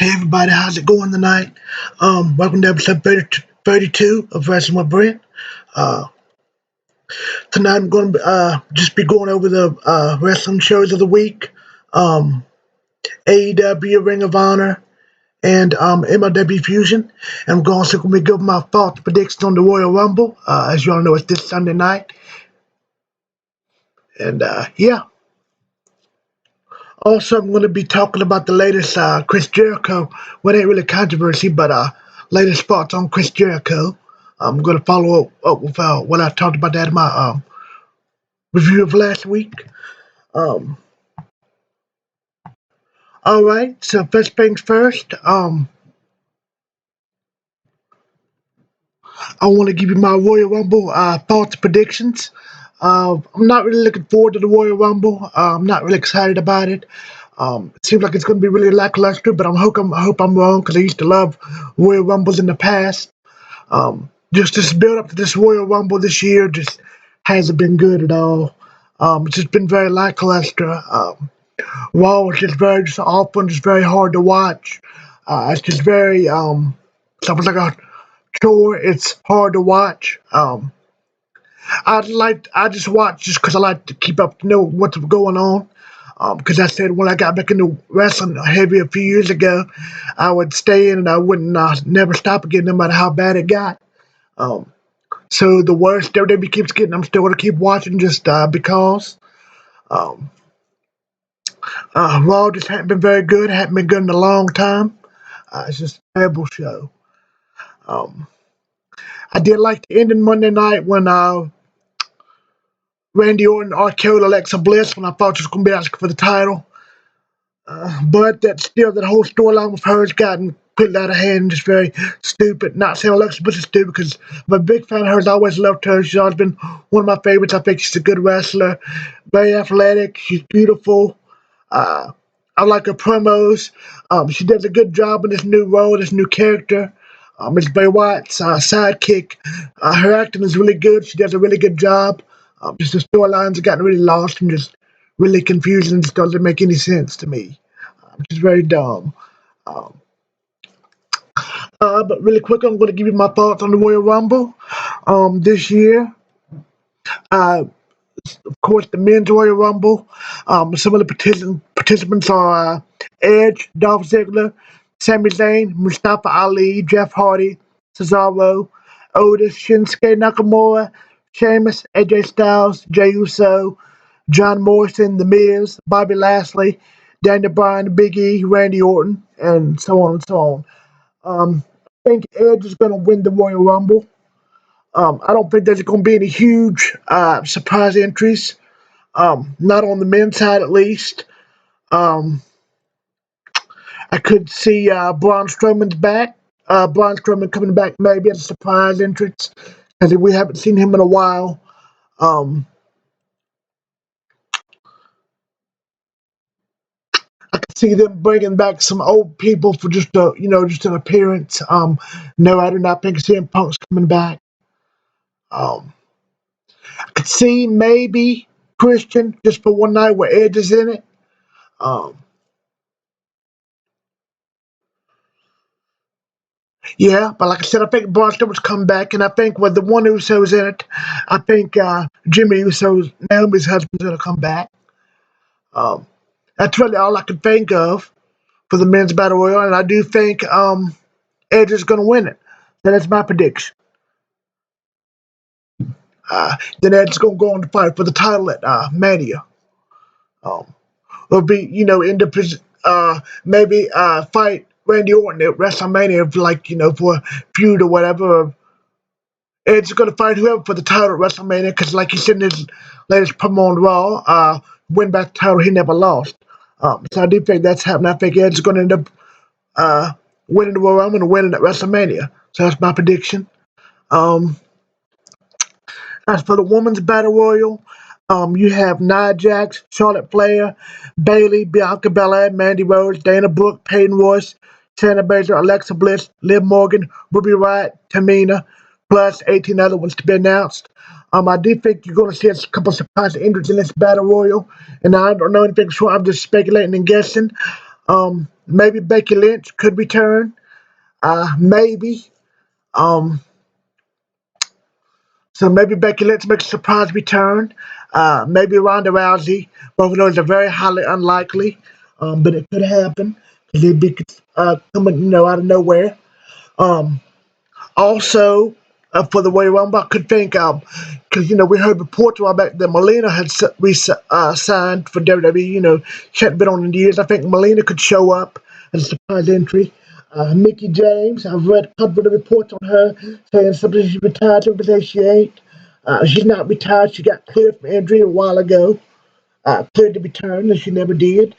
Hey everybody, how's it going tonight? Welcome to episode 32 of Wrestling with Brent. Uh, Tonight I'm going to just be going over the wrestling shows of the week, um, AEW, Ring of Honor, and MLW Fusion. And I'm also going to be giving my thoughts, predictions on the Royal Rumble. As you all know, it's this Sunday night. And yeah, also I'm going to be talking about the latest Chris Jericho. Well, it ain't really controversy, but latest thoughts on Chris Jericho. I'm going to follow up with what I talked about that in my review of last week. Um, all right, so first things first. I want to give you my Royal Rumble thoughts, predictions. I'm not really looking forward to the Royal Rumble. I'm not really excited about it. It seems like it's going to be really lackluster, but I hope I'm wrong because I used to love Royal Rumbles in the past. Just this build up to this Royal Rumble this year just hasn't been good at all. It's just been very lackluster. Raw is just very just awful and just very hard to watch. It's just very something like a chore. It's hard to watch. I just watch just because I like to keep up to know what's going on. Because I said when I got back into wrestling heavy a few years ago, I would stay in and I wouldn't never stop again, no matter how bad it got. Um, so the worst WWE keeps getting, I'm still gonna keep watching just because. Um, Raw just hadn't been very good. Hadn't been good in a long time. It's just a terrible show. Um, I did like the ending Monday night when Randy Orton RKO'd Alexa Bliss when I thought she was going to be asking for the title. But that whole storyline with her has gotten put out of hand, just very stupid. Not saying Alexa Bliss is stupid because I'm a big fan of hers. I always loved her. She's always been one of my favorites. I think she's a good wrestler, very athletic. She's beautiful. Uh, I like her promos. She does a good job in this new role, this new character. It's Bray Wyatt's sidekick. Her acting is really good. She does a really good job. Just the storylines have gotten really lost and just really confusing and just doesn't make any sense to me. Which is very dumb. Um, but really quick, I'm going to give you my thoughts on the Royal Rumble this year. Uh, of course, the men's Royal Rumble. Some of the participants are Edge, Dolph Ziggler, Sami Zayn, Mustafa Ali, Jeff Hardy, Cesaro, Otis, Shinsuke Nakamura, Sheamus, AJ Styles, Jey Uso, John Morrison, The Miz, Bobby Lashley, Daniel Bryan, Big E, Randy Orton, and so on and so on. I think Edge is going to win the Royal Rumble. I don't think there's going to be any huge surprise entries. Not on the men's side, at least. Um, I could see Braun Strowman's back. Braun Strowman coming back maybe as a surprise entrance because we haven't seen him in a while. Um, I could see them bringing back some old people for just an appearance. No, I do not think CM Punk's coming back. Um, I could see maybe Christian just for one night where Edge is in it. Um, Yeah, but like I said, I think Braun Strowman's come back, and I think with the one Uso's in it, I think Jimmy Uso's Naomi's husband's gonna come back. Um, that's really all I can think of for the men's battle royal, and I do think Edge is gonna win it. So that's my prediction. Then Edge is gonna go on to fight for the title at Mania. Um, or be in the maybe fight Randy Orton at WrestleMania, for a feud or whatever. Edge is going to fight whoever for the title at WrestleMania because, like he said in his latest promo on Raw, win back the title he never lost. So I do think that's happening. I think Edge is going to end up winning the Royal Rumble and winning at WrestleMania. So that's my prediction. Um, as for the women's battle royal, you have Nia Jax, Charlotte Flair, Bayley, Bianca Belair, Mandy Rose, Dana Brooke, Peyton Royce, Shayna Baszler, Alexa Bliss, Liv Morgan, Ruby Riott, Tamina, plus 18 other ones to be announced. I do think you're going to see a couple of surprise entrants in this battle royal, and I don't know anything sure. I'm just speculating and guessing. Maybe Becky Lynch could return. Maybe. Um, so maybe Becky Lynch makes a surprise return. Maybe Ronda Rousey. Both of those are very highly unlikely, but it could happen because they'd be coming, out of nowhere. Um, Also, for the Royal Rumble, I could think because we heard reports a while back that Melina had signed for WWE. She hadn't been on in years. I think Melina could show up as a surprise entry. Mickey James, I've read a couple of the reports on her saying something she retired, something say she ain't. She's not retired. She got cleared from injury a while ago. Cleared to return, and she never did.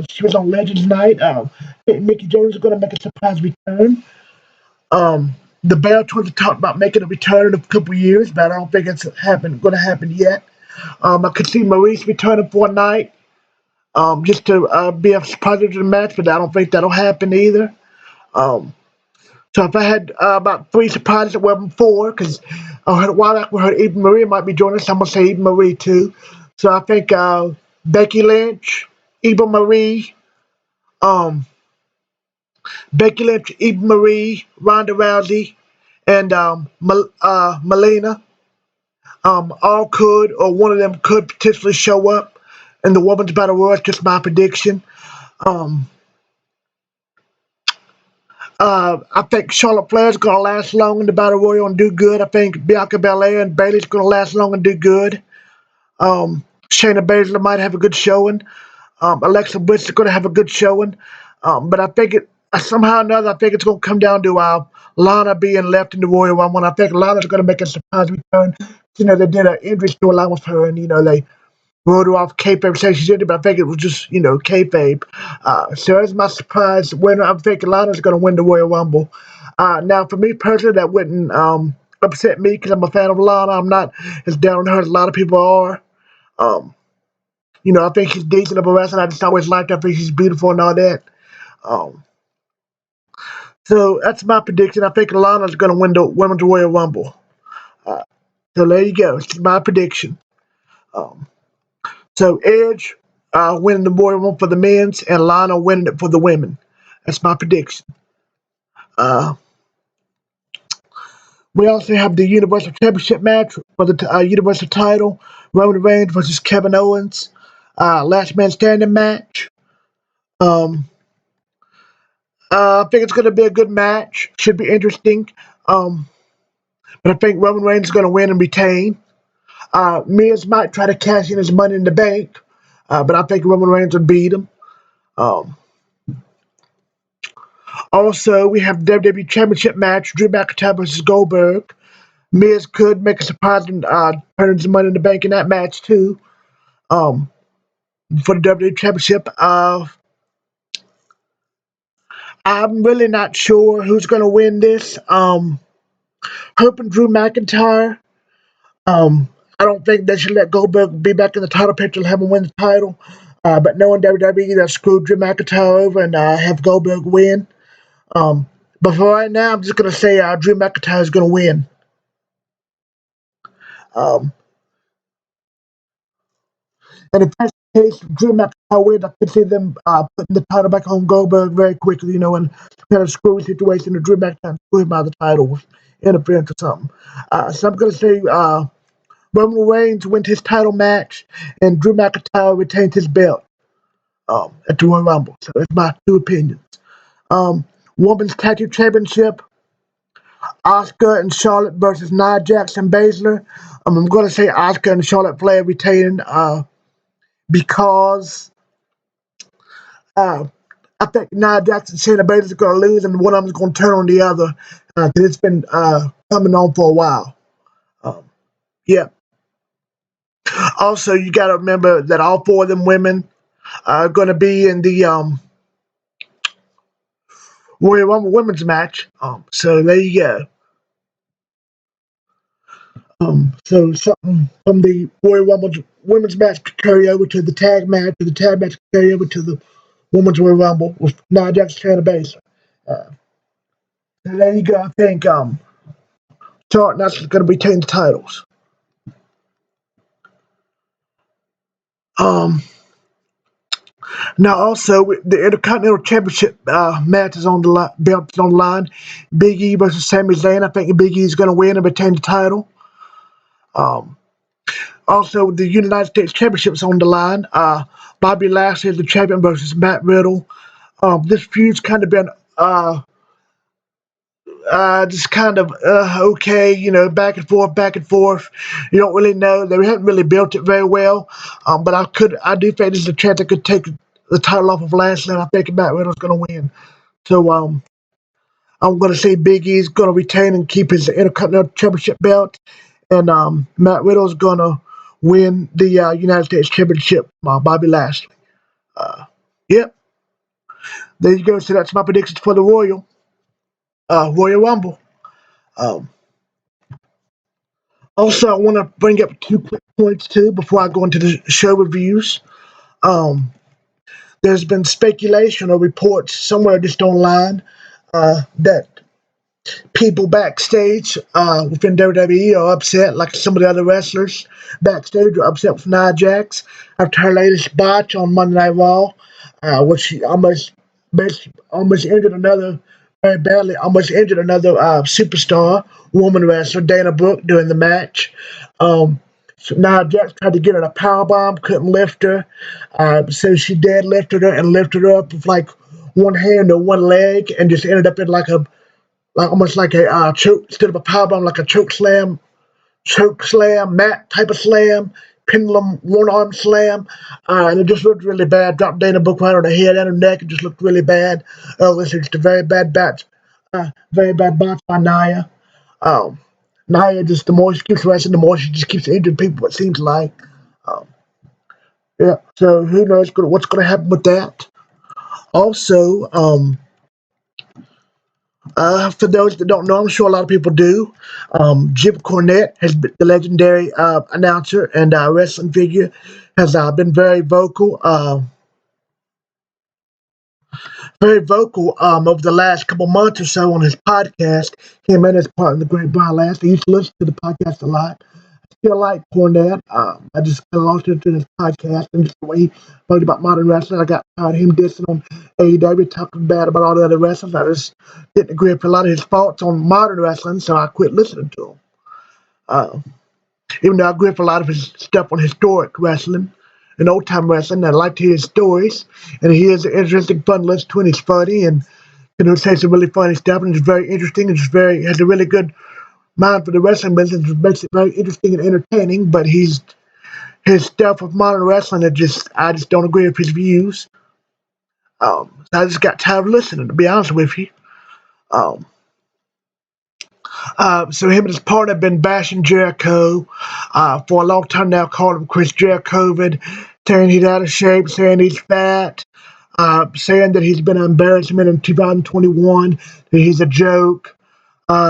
She was on Legends Night. I think Mickey James is going to make a surprise return. The Bear Twins talked about making a return in a couple of years, but I don't think it's going to happen yet. I could see Maurice returning for a night, just to be a surprise to the match, but I don't think that'll happen either. Um, so if I had about three surprises, well, four, because I heard a while back we heard Eva Marie might be joining us. I'm gonna say Eva Marie too. So I think Becky Lynch, Eva Marie, um, Becky Lynch, Eva Marie, Ronda Rousey, and Melina. All could, or one of them could potentially show up in the women's battle royal. It's just my prediction. Um, I think Charlotte Flair is going to last long in the battle royal and do good. I think Bianca Belair and Bayley's going to last long and do good. Shayna Baszler might have a good showing. Alexa Bliss is going to have a good showing. But I think somehow or another, I think it's going to come down to Lana being left in the Royal Rumble. I think Lana's going to make a surprise return. They did an injury storyline with her, and they wrote her off kayfabe saying she did it, but I think it was just kayfabe. So that's my surprise winner. I'm thinking Lana's going to win the Royal Rumble. Now, for me personally, that wouldn't upset me because I'm a fan of Lana. I'm not as down on her as a lot of people are. Um, I think she's decent of a wrestler. I just always liked her. I think she's beautiful and all that. Um, so that's my prediction. I think Lana's going to win the Women's Royal Rumble. Uh, so there you go. It's my prediction. Um, so Edge winning the Royal Rumble for the men's and Lana winning it for the women. That's my prediction. Uh, we also have the Universal Championship match for the Universal title. Roman Reigns versus Kevin Owens. Last man standing match. Um, I think it's going to be a good match. Should be interesting. Um, but I think Roman Reigns is going to win and retain. Miz might try to cash in his money in the bank, but I think Roman Reigns will beat him. Um, Also, we have the WWE Championship match: Drew McIntyre versus Goldberg. Miz could make a surprise and turn his money in the bank in that match too. Um, for the WWE Championship. I'm really not sure who's going to win this. Hoping Drew McIntyre. Um, I don't think they should let Goldberg be back in the title picture and have him win the title. But knowing WWE, they'll screw Drew McIntyre over and have Goldberg win. Um, but for right now, I'm just going to say Drew McIntyre is going to win. Um, and if that's the case, Drew McIntyre wins, I could see them putting the title back on Goldberg very quickly, and kind of screwy situation to Drew McIntyre screw him out of the title with interference or something. So I'm going to say Roman Reigns wins his title match, and Drew McIntyre retains his belt at the Royal Rumble. So that's my two opinions. Women's Tag Team Championship, Asuka and Charlotte versus Nia Jax and Baszler. I'm going to say Asuka and Charlotte Flair retaining because uh, I think Nia Jax and Shayna Baszler are going to lose, and one of them is going to turn on the other because it's been coming on for a while. Um, yeah. Also, you got to remember that all four of them women are going to be in the Royal Rumble women's match. So there you go. So something from the Royal Rumble women's match could carry over to the tag match, or the tag match could carry over to the women's Royal Rumble with Nia Jax and Shayna Baszler. Uh, so there you go. I think Charlotte Nash is going to retain the titles. Um, Now, also the Intercontinental Championship match is on the belt is on the line. Big E versus Sami Zayn. I think Big E is going to win and retain the title. Um, Also, the United States Championship is on the line. Bobby Lashley is the champion versus Matt Riddle. This feud's kind of been just kind of okay, back and forth, back and forth. You don't really know. They haven't really built it very well. But I do think there's a chance I could take the title off of Lashley, and I think Matt Riddle's going to win. So I'm going to say Big E's going to retain and keep his Intercontinental Championship belt, and Matt Riddle's going to win the United States Championship. Bobby Lashley. Yep, there you go. So that's my predictions for the Royal Rumble. Um, Also, I want to bring up 2 quick points too before I go into the show reviews. Um, there's been speculation or reports somewhere just online that people backstage within WWE are upset, like some of the other wrestlers backstage are upset with Nia Jax after her latest botch on Monday Night Raw, which she almost injured another very badly, almost injured another superstar woman wrestler, Dana Brooke, during the match. Um, so Nia Jax tried to get her a power bomb, couldn't lift her, so she deadlifted her and lifted her up with like one hand or one leg, and just ended up in like almost like a choke instead of a power bomb, like a choke slam, mat type of slam, pendulum one arm slam, and it just looked really bad. Dropped Dana Brooke right on her head and her neck. It just looked really bad. This is just a very bad bounce by Nia. Um, Nia just the more she keeps wrestling, the more she just keeps injuring people. It seems like, um, yeah. So who knows what's going to happen with that? Also, for those that don't know, I'm sure a lot of people do. Jim Cornette has been the legendary announcer and wrestling figure, has been very vocal over the last couple months or so on his podcast. Him and his partner, the Great Brian Last, I used to listen to the podcast a lot. Still like Cornette. I just kind of lost into his podcast and just the way he wrote about modern wrestling. I got tired of him dissing on AEW, talking bad about all the other wrestlers. I just didn't agree with a lot of his thoughts on modern wrestling, so I quit listening to him. Uh, Even though I agree with a lot of his stuff on historic wrestling and old time wrestling, I like to hear his stories. And he is an interesting, fun list to, and he's funny and say some really funny stuff, and it's very interesting. And just very has a really good mind for the wrestling business, which makes it very interesting and entertaining. But his stuff with modern wrestling, I just don't agree with his views. So I just got tired of listening, to be honest with you. Um, so him and his partner have been bashing Jericho for a long time now, calling him Chris Jerichovid, saying he's out of shape, saying he's fat, saying that he's been an embarrassment in 2021, that he's a joke,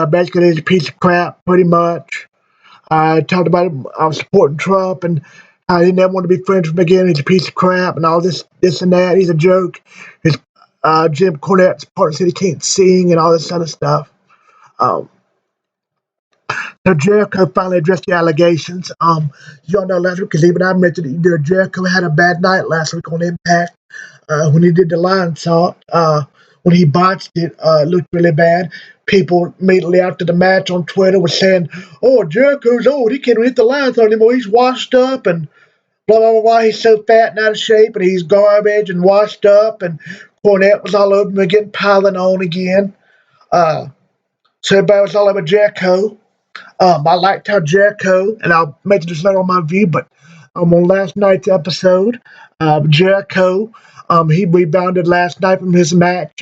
basically he's a piece of crap, pretty much. Talked about him supporting Trump and how he never want to be friends with him again. He's a piece of crap and all this and that. He's a joke. His Jim Cornette's partner said he can't sing and all this kind of stuff. Um, so Jericho finally addressed the allegations. You all know last week because even I mentioned that Jericho had a bad night last week on Impact when he did the lion salt. When he botched it, it looked really bad. People immediately after the match on Twitter were saying, "Oh, Jericho's old. He can't hit the lion salt anymore. He's washed up and blah blah blah blah. He's so fat and out of shape and he's garbage and washed up." And Cornette was all over him again, piling on again. Uh, so everybody was all over Jericho. I liked how Jericho, and I'll mention this later on my view, but on last night's episode, Jericho, he rebounded last night from his match.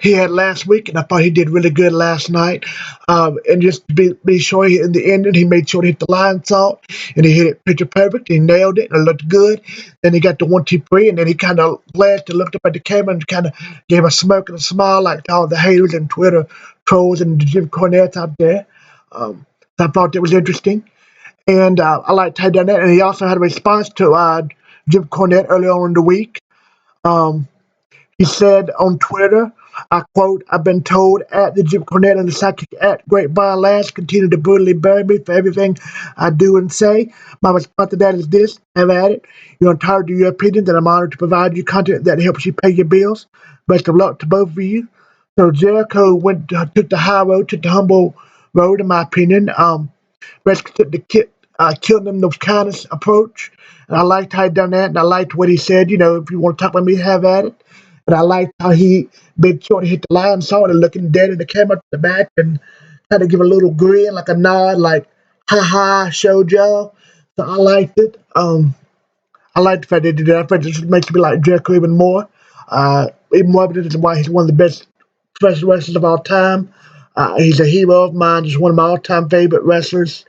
He had last week, and I thought he did really good last night. And just to be sure, in the ending, he made sure to hit the lion salt, and he hit it picture perfect. He nailed it, and it looked good. Then he got the 1, 2, 3, and then he kind of glanced and looked up at the camera and kind of gave a smirk and a smile like to all the haters and Twitter trolls and the Jim Cornette out there. So I thought that was interesting, and I liked how he done that. And he also had a response to Jim Cornette earlier on in the week. Um, He said on Twitter, I quote, "I've been told at the Jim Cornette and the Psychic at Grapevine Labs continue to brutally bury me for everything I do and say. My response to that is this: have at it. You're entitled to your opinion, that I'm honored to provide you content that helps you pay your bills. Best of luck to both of you." So Jericho took the high road, took the humble road, in my opinion. Basically took the killing them with kindness approach. And I liked how he done that, and I liked what he said. If you want to talk about me, have at it. And I liked how he made sure to hit the line, saw it, looking dead in the camera to the back, and kind of give a little grin, like a nod, like "ha ha, I showed y'all." So I liked it. I liked the fact they did that. I think it just makes me like Jericho even more evidence of why he's one of the best professional wrestlers of all time. He's a hero of mine, just one of my all-time favorite wrestlers.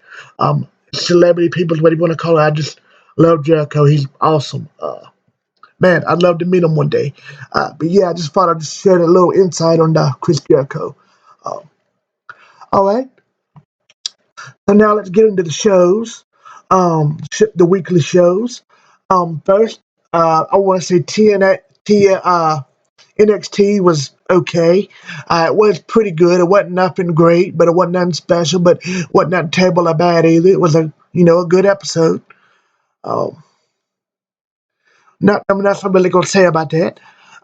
Celebrity, people, what you want to call it. I just love Jericho. He's awesome. Man, I'd love to meet him one day. But yeah, I just thought I'd just share a little insight on Chris Jericho. Uh, all right, so now let's get into the shows, the weekly shows. First, I want to say NXT was okay. It was pretty good. It wasn't nothing great, but it wasn't nothing special, but it wasn't nothing terrible or bad either. It was a good episode. Um, that's what I'm really gonna say about that.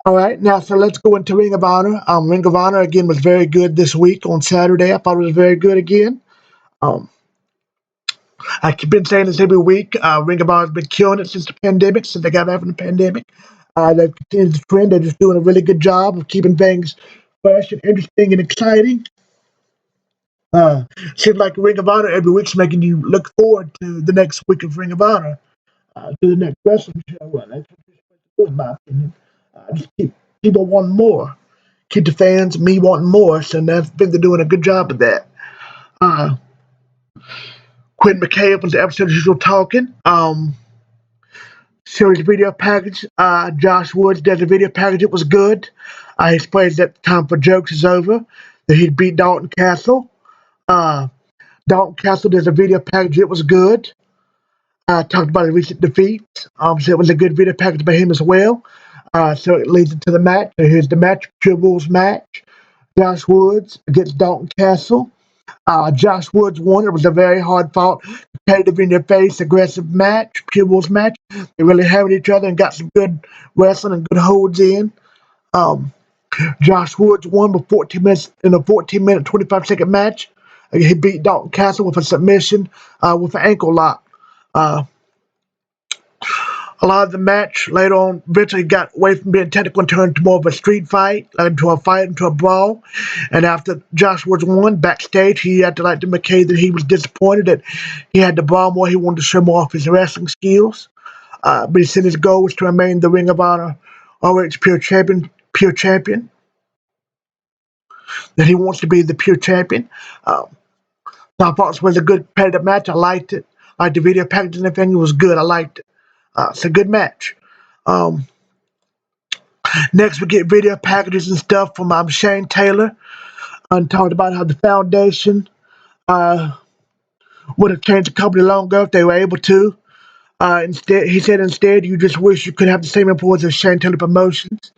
All right, now so let's go into Ring of Honor. Ring of Honor again was very good this week on Saturday. I thought it was very good again. Um, I've been saying this every week. Ring of Honor has been killing it since the pandemic, since they got back from the pandemic. They've continued the trend. They're just doing a really good job of keeping things fresh and interesting and exciting. Seems like Ring of Honor every week's making you look forward to the next week of Ring of Honor, to the next wrestling show. Well, that's what you're supposed to do, in my opinion. Just keep people wanting more. Keep the fans, me wanting more. So I think they're doing a good job of that. Uh, Quinn McKay was the episode as usual talking. Series video package. Josh Woods does a video package. It was good. He explains that the time for jokes is over. That he'd beat Dalton Castle. Uh, Dalton Castle does a video package. It was good. Talked about his recent defeats. So it was a good video package by him as well. So it leads into the match. So here's the match, Pure Rules match. Josh Woods against Dalton Castle. Josh Woods won. It was a very hard fought, competitive in your face, aggressive match, Pure Rules match. They really hammered each other and got some good wrestling and good holds in. Um, Josh Woods won with 14 minutes in a 14-minute, 25-second match. He beat Dalton Castle with a submission with an ankle lock. Uh, a lot of the match later on eventually got away from being technical and turned to more of a street fight, into a fight, into a brawl. And after Josh Woods won, backstage, he had to like to McKay that he was disappointed that he had to brawl more. He wanted to show more off his wrestling skills. But he said his goal was to remain the Ring of Honor ROH Pure Champion. That he wants to be the Pure Champion. So I thought it was a good competitive match. I liked it. Like the video package and everything, it was good. I liked it. It's a good match. Um, Next, we get video packages and stuff from Shane Taylor, and talked about how the foundation uh, would have changed the company long ago if they were able to. Instead, he said, you just wish you could have the same employees as Shane Taylor Promotions.